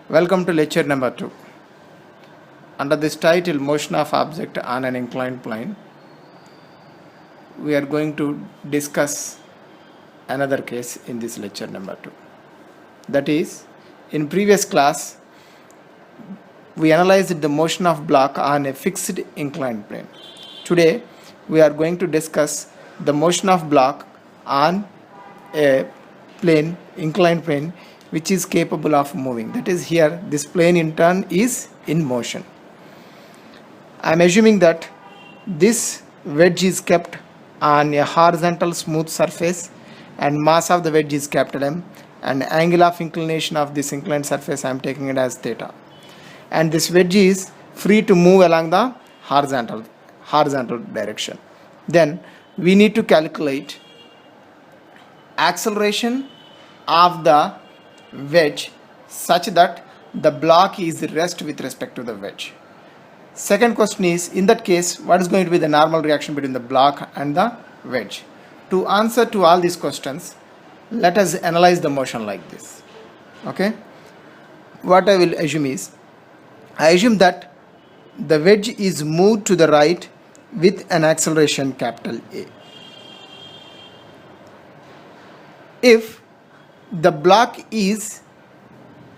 Welcome to lecture number 2. Under this title, Motion of Object on an Inclined Plane, we are going to discuss another case in this lecture number 2. That is, in previous class, we analyzed the motion of block on a fixed inclined plane. Today, we are going to discuss the motion of block on a plane, inclined plane, which is capable of moving. That is, here this plane in turn is in motion. I am assuming that this wedge is kept on a horizontal smooth surface and mass of the wedge is capital M, and angle of inclination of this inclined surface I am taking it as theta, and this wedge is free to move along the horizontal direction. Then we need to calculate acceleration of the wedge such that the block is at rest with respect to the wedge. Second question is, in that case, what is going to be the normal reaction between the block and the wedge? To answer to all these questions, let us analyze the motion like this. Okay? What I will assume is, I assume that the wedge is moved to the right with an acceleration capital A. If the block is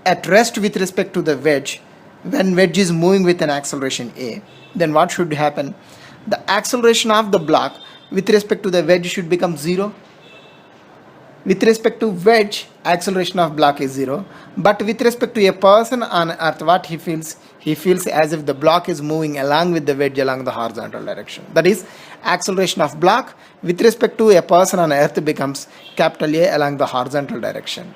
at rest with respect to the wedge, when wedge is moving with an acceleration A, then what should happen? The acceleration of the block with respect to the wedge should become 0. With respect to wedge, acceleration of block is 0. But with respect to a person on earth, what he feels? He feels as if the block is moving along with the wedge along the horizontal direction. That is, acceleration of block with respect to a person on earth becomes capital A along the horizontal direction.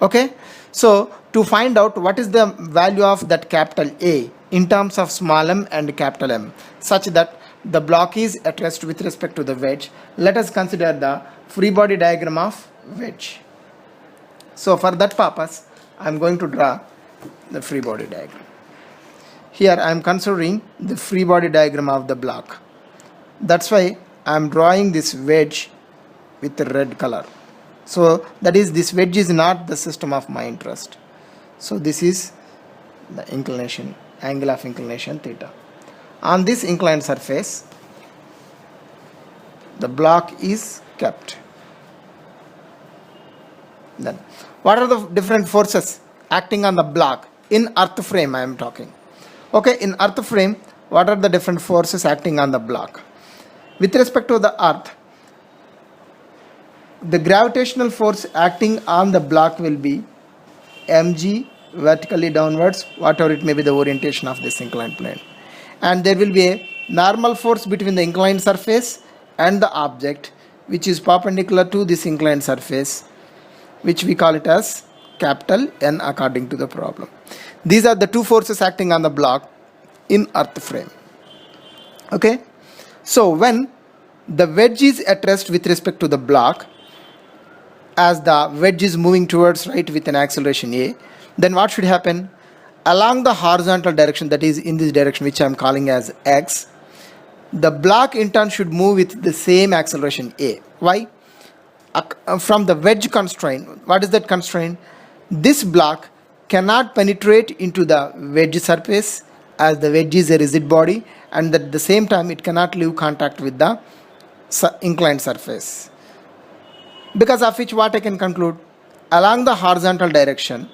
Okay? So, to find out what is the value of that capital A in terms of small m and capital M, such that the block is at rest with respect to the wedge, let us consider the free body diagram of wedge. So, for that purpose, I am going to draw the free body diagram. Here I am considering the free body diagram of the block. That's why I am drawing this wedge with the red color. So that is, this wedge is not the system of my interest. So this is the inclination, angle of inclination theta. On this inclined surface, the block is kept. Then, what are the different forces acting on the block? In earth frame I am talking. Okay, in earth frame, what are the different forces acting on the block? With respect to the earth, the gravitational force acting on the block will be mg vertically downwards, whatever it may be the orientation of this inclined plane. And there will be a normal force between the inclined surface and the object, which is perpendicular to this inclined surface, which we call it as capital N according to the problem. These are the two forces acting on the block in earth frame. Okay? So when the wedge is at rest with respect to the block, as the wedge is moving towards right with an acceleration A, then what should happen? Along the horizontal direction, that is in this direction which I am calling as X, the block in turn should move with the same acceleration A. Why? From the wedge constraint. What is that constraint? This block cannot penetrate into the wedge surface, as the wedge is a rigid body, and at the same time it cannot leave contact with the inclined surface. Because of which, what I can conclude, along the horizontal direction,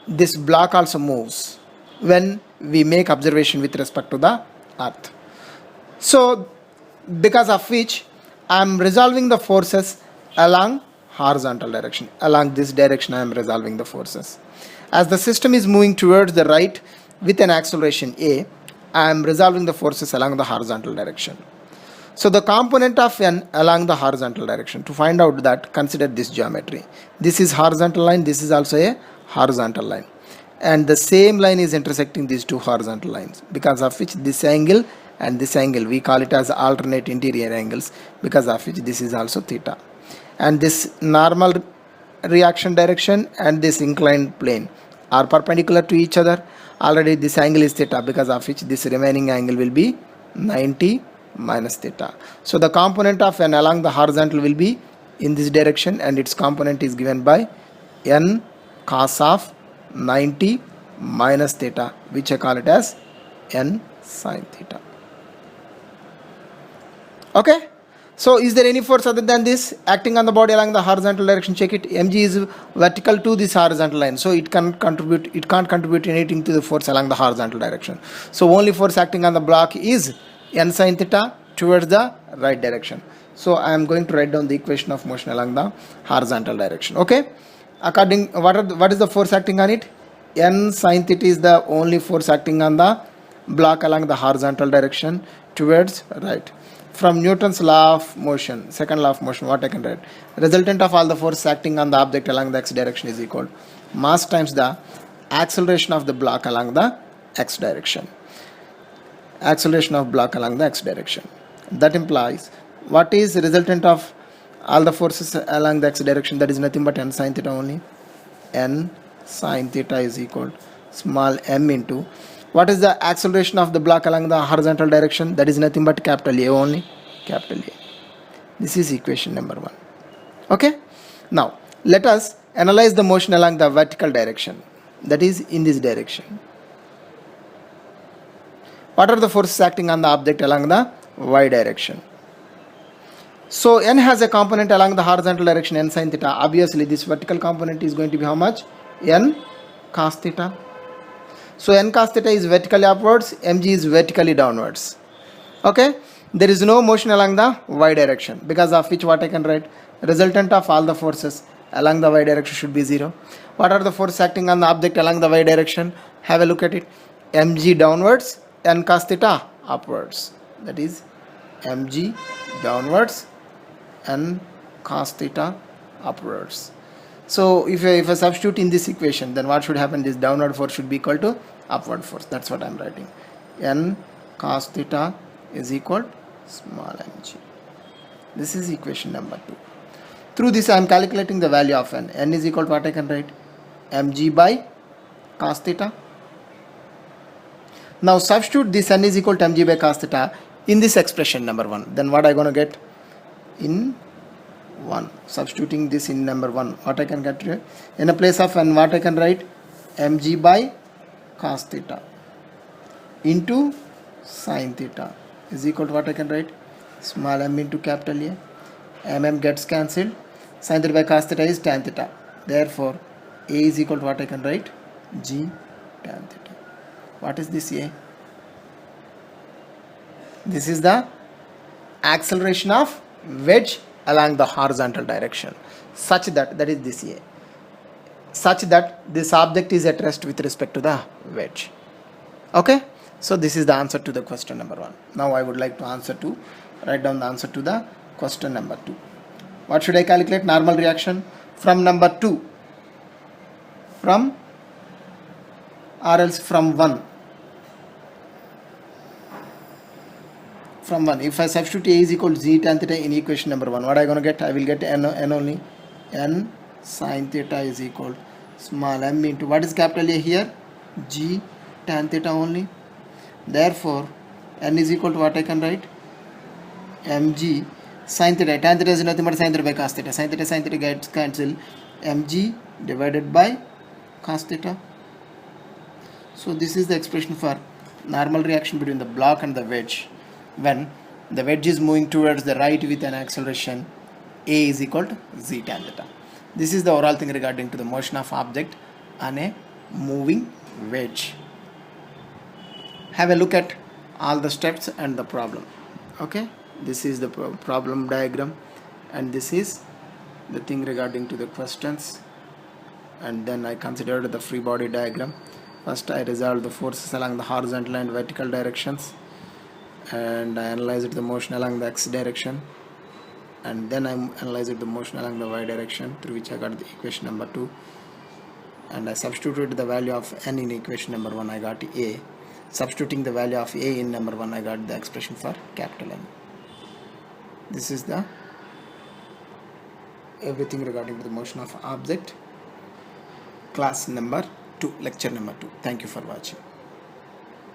this block also moves when we make observation with respect to the earth. So because of which I am resolving the forces along horizontal direction. Along this direction I am resolving the forces. As the system is moving towards the right with an acceleration A, I am resolving the forces along the horizontal direction. So the component of N along the horizontal direction, to find out that, consider this geometry. This is horizontal line, this is also a horizontal line. And the same line is intersecting these two horizontal lines, because of which this angle and this angle, we call it as alternate interior angles, because of which this is also theta. And this normal reaction direction and this inclined plane are perpendicular to each other. Already this angle is theta, because of which this remaining angle will be 90 minus theta. So the component of N along the horizontal will be in this direction, and its component is given by N cos of 90 minus theta, which I call it as n sine theta. Okay. So is there any force other than this acting on the body along the horizontal direction? Check it. Mg is vertical to this horizontal line, so it can't contribute anything to the force along the horizontal direction. So only force acting on the block is n sine theta towards the right direction. So I am going to write down the equation of motion along the horizontal direction. Okay. According what is the force acting on it? N sine theta is the only force acting on the block along the horizontal direction towards right. From Newton's law of motion, second law of motion, what I can write? Resultant of all the force acting on the object along the x direction is equal mass times the acceleration of the block along the x direction. Acceleration of block along the x direction. That implies what is resultant of all the forces along the x direction? That is nothing but n sine theta only. N sine theta is equal small m into what is the acceleration of the block along the horizontal direction? That is nothing but capital A only. Capital A. This is equation number 1. Okay. Now let us analyze the motion along the vertical direction. That is in this direction. What are the forces acting on the object along the y direction? So n has a component along the horizontal direction n sine theta. Obviously this vertical component is going to be how much? N cos theta. So n cos theta is vertically upwards, mg is vertically downwards. Okay. There is no motion along the y direction, because of which what I can write? Resultant of all the forces along the y direction should be 0. What are the forces acting on the object along the y direction? Have a look at it. Mg downwards, n cos theta upwards. That is mg downwards, n cos theta upwards. So if I substitute in this equation, then what should happen? This downward force should be equal to upward force. That's what I am writing. N cos theta is equal small mg. This is equation number 2. Through this I am calculating the value of n. N is equal to what I can write? Mg by cos theta. Now substitute this n is equal to mg by cos theta in this expression number 1. Then what I going to get? In 1. Substituting this in number 1, what I can get here? In a place of n, what I can write? Mg by cos theta into sin theta is equal to what I can write? Small m into capital A. Mm gets cancelled. Sin theta by cos theta is tan theta. Therefore, A is equal to what I can write? G tan theta. What is this A? This is the acceleration of wedge along the horizontal direction, such that is this A, such that this object is at rest with respect to the wedge. Okay. So this is the answer to the question number 1. Now I would like to write down the answer to the question number 2. What should I calculate? Normal reaction from number 2, from 1. From 1. If I substitute A is equal to G tan theta in equation number 1, what I going to get? I will get n only. N sin theta is equal small m into what is capital A here? G tan theta only. Therefore, n is equal to what I can write? Mg sin theta. Tan theta is nothing but sin theta by cos theta. Sin theta gets cancelled. Mg divided by cos theta. So this is the expression for normal reaction between the block and the wedge, when the wedge is moving towards the right with an acceleration A is equal to Z tan theta. This is the overall thing regarding to the motion of object on a moving wedge. Have a look at all the steps and the problem. Okay, this is the problem diagram, and this is the thing regarding to the questions, and then I considered the free body diagram. First I resolved the forces along the horizontal and vertical directions, and I analyzed the motion along the x direction, and then I analyzed the motion along the y direction, through which I got the equation number 2, and I substituted the value of n in equation number 1, I got A. Substituting the value of A in number 1, I got the expression for capital N. This is the everything regarding to the motion of object, class number 2, lecture number 2. Thank you for watching.